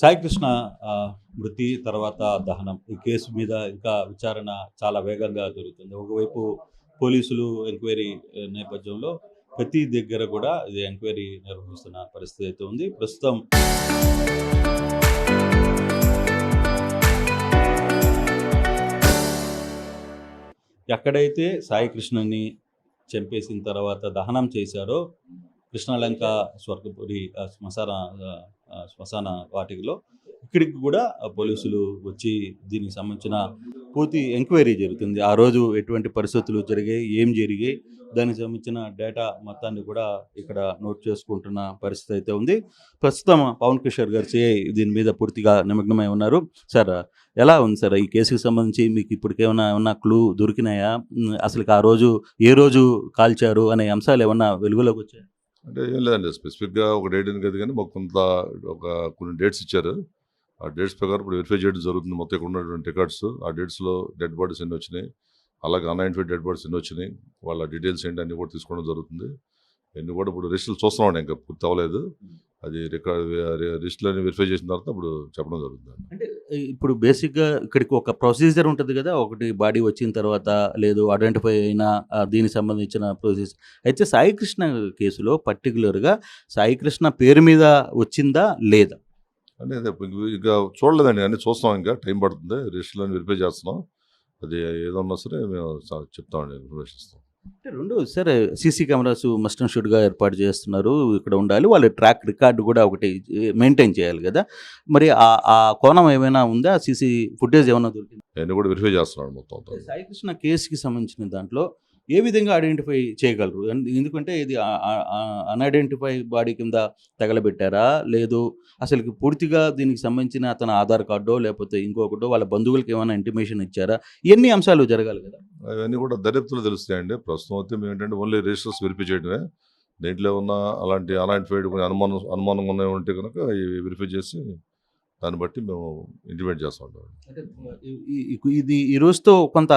సాయికృష్ణ మృతి తర్వాత దహనం ఈ కేసు మీద ఇంకా విచారణ చాలా వేగంగా జరుగుతుంది. ఒకవైపు పోలీసులు ఎంక్వైరీ నేపథ్యంలో ప్రతి దగ్గర కూడా ఇది ఎంక్వైరీ నిర్వహిస్తున్న పరిస్థితి అయితే ఉంది. ప్రస్తుతం ఎక్కడైతే సాయికృష్ణని చంపేసిన తర్వాత దహనం చేశారో కృష్ణలంక స్వర్గపురి శ్మశాన వాటికలో ఇక్కడికి కూడా పోలీసులు వచ్చి దీనికి సంబంధించిన పూర్తి ఎంక్వైరీ జరుగుతుంది. ఆ రోజు ఎటువంటి పరిస్థితులు జరిగాయి, ఏం జరిగాయి, దానికి సంబంధించిన డేటా మొత్తాన్ని కూడా ఇక్కడ నోట్ చేసుకుంటున్న పరిస్థితి అయితే ఉంది. ప్రస్తుతం పవన్ కిషోర్ గారు సిఐ దీని మీద పూర్తిగా నిమగ్నమై ఉన్నారు. సార్, ఎలా ఉంది సార్ ఈ కేసుకి సంబంధించి? మీకు ఇప్పటికేమైనా క్లూ దొరికినాయా? అసలు ఆ రోజు ఏ రోజు కాల్చారు అనే అంశాలు ఏమన్నా వెలుగులోకి వచ్చాయి? అంటే ఏం లేదండి, స్పెసిఫిక్గా ఒక డేట్ అని కదా, కానీ మాకు కొన్ని డేట్స్ ఇచ్చారు. ఆ డేట్స్ ప్రకారం ఇప్పుడు వెరిఫై చేయడం జరుగుతుంది. మొత్తం ఇక్కడ ఉన్నటువంటి రికార్డ్స్, ఆ డేట్స్లో డెడ్ బాడీస్ ఎన్ని వచ్చినాయి, అలాగే అన్ఐడెంటిఫైడ్ డెడ్ బాడీస్ ఎన్ని వచ్చినాయి, వాళ్ళ డీటెయిల్స్ ఏంటి అన్నీ కూడా తీసుకోవడం జరుగుతుంది. ఎన్ని కూడా ఇప్పుడు రిజిస్టర్లు చూస్తున్నాం, ఇంకా పూర్తి అవ్వలేదు. అది రిజిస్టర్లని వెరిఫై చేసిన తర్వాత ఇప్పుడు చెప్పడం జరుగుతుంది. అంటే ఇప్పుడు బేసిక్గా ఇక్కడికి ఒక ప్రొసీజర్ ఉంటుంది కదా, ఒకటి బాడీ వచ్చిన తర్వాత లేదు ఐడెంటిఫై అయిన దీనికి సంబంధించిన ప్రొసీజర్. అయితే సాయికృష్ణ కేసులో పర్టికులర్గా సాయికృష్ణ పేరు మీద వచ్చిందా లేదా అంటే ఇంకా చూడలేదండి, అన్నీ చూస్తాం, ఇంకా టైం పడుతుంది. రిజిస్టర్లని వెరిఫై చేస్తున్నాం. అది ఏదన్నా సరే మేము చెప్తామండి, ఇన్ఫర్మేషన్ ఇస్తాం. అంటే రెండు సరే, సీసీ కెమెరాస్ మస్ట్ అండ్ షుడ్గా ఏర్పాటు చేస్తున్నారు, ఇక్కడ ఉండాలి, వాళ్ళ ట్రాక్ రికార్డు కూడా ఒకటి మెయింటైన్ చేయాలి కదా. మరి ఆ కోణం ఏమైనా ఉందా? సీసీ ఫుటేజ్ ఏమైనా దొరికింది? నేను కూడా వెరిఫై చేస్తున్నాను మొత్తం. సాయికృష్ణ కేసుకి సంబంధించిన దాంట్లో ఏ విధంగా ఐడెంటిఫై చేయగలరు? ఎందుకంటే ఇది అన్ఐడెంటిఫై బాడీ కింద తగలబెట్టారా, లేదు అసలు పూర్తిగా దీనికి సంబంధించిన అతని ఆధార్ కార్డో లేకపోతే ఇంకొకటో వాళ్ళ బంధువులకి ఏమైనా ఇంటిమేషన్ ఇచ్చారా? ఇవన్నీ అంశాలు జరగాలి కదా. అవన్నీ కూడా దర్యాప్తులు తెలుస్తాయండి. ప్రస్తుతం అయితే మేము ఏంటంటే ఓన్లీ రిజిస్టర్స్ వెరిఫై చేయడమే. దేంట్లో ఉన్న అలాంటి అన్ఐడెంటిఫైడ్ అనుమానం ఉన్నవి ఉంటే కనుక వెరిఫై చేసి దాన్ని బట్టి మేము ఇంటిమేట్ చేస్తూ ఉంటాం. అంటే ఇది ఈ రోజుతో కొంత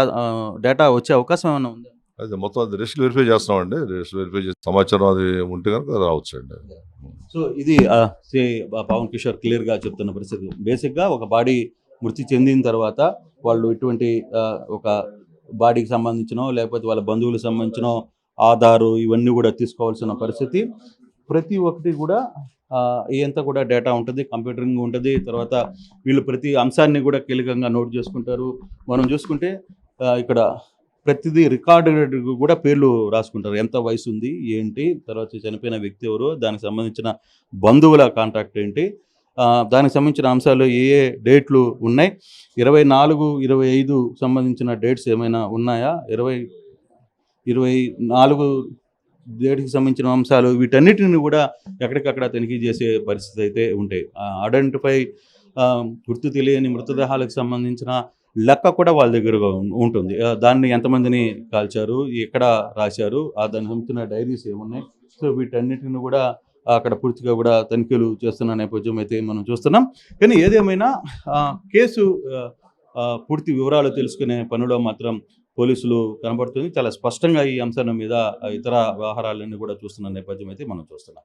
డేటా వచ్చే అవకాశం ఏమైనా ఉందా? అదే మొత్తం అది రిజిస్టర్ వెరిఫై చేస్తున్నామండి. రిజిస్టర్ వెరిఫై చేసి సమాచారం అది ఉంటే కనుక రావచ్చండి. సో ఇది పవన్ కిషోర్ క్లియర్గా చెప్తున్న పరిస్థితి. బేసిక్గా ఒక బాడీ మృతి చెందిన తర్వాత వాళ్ళు ఇటువంటి ఒక బాడీకి సంబంధించినో లేకపోతే వాళ్ళ బంధువులకు సంబంధించినో ఆధారు ఇవన్నీ కూడా తీసుకోవాల్సిన పరిస్థితి. ప్రతి ఒక్కటి కూడా ఎంత కూడా డేటా ఉంటుంది, కంప్యూటరింగ్ ఉంటుంది. తర్వాత వీళ్ళు ప్రతి అంశాన్ని కూడా కీలకంగా నోట్ చేసుకుంటారు. మనం చూసుకుంటే ఇక్కడ ప్రతిదీ రికార్డు కూడా పేర్లు రాసుకుంటారు. ఎంత వయసు ఉంది, ఏంటి, తర్వాత చనిపోయిన వ్యక్తి ఎవరు, దానికి సంబంధించిన బంధువుల కాంటాక్ట్ ఏంటి, దానికి సంబంధించిన అంశాలు ఏ డేట్లు ఉన్నాయి, 24, 25 సంబంధించిన డేట్స్ ఏమైనా ఉన్నాయా, 24 డేట్కి సంబంధించిన అంశాలు, వీటన్నిటిని కూడా ఎక్కడికక్కడ తనిఖీ చేసే పరిస్థితి అయితే ఉంటాయి. ఐడెంటిఫై గుర్తు తెలియని మృతదేహాలకు సంబంధించిన లెక్క కూడా వాళ్ళ దగ్గర ఉంటుంది. దాన్ని ఎంతమందిని కాల్చారు, ఎక్కడ రాశారు, దానికి సంబంధించిన డైరీస్ ఏమున్నాయి. సో వీటన్నిటిని కూడా అక్కడ పూర్తిగా కూడా తనిఖీలు చేస్తున్న నేపథ్యం అయితే మనం చూస్తున్నాం. కానీ ఏదేమైనా కేసు పూర్తి వివరాలు తెలుసుకునే పనిలో మాత్రం పోలీసులు కనబడుతుంది. చాలా స్పష్టంగా ఈ అంశం మీద ఇతర వ్యవహారాలన్నీ కూడా చూస్తున్న నేపథ్యం అయితే మనం చూస్తున్నాం.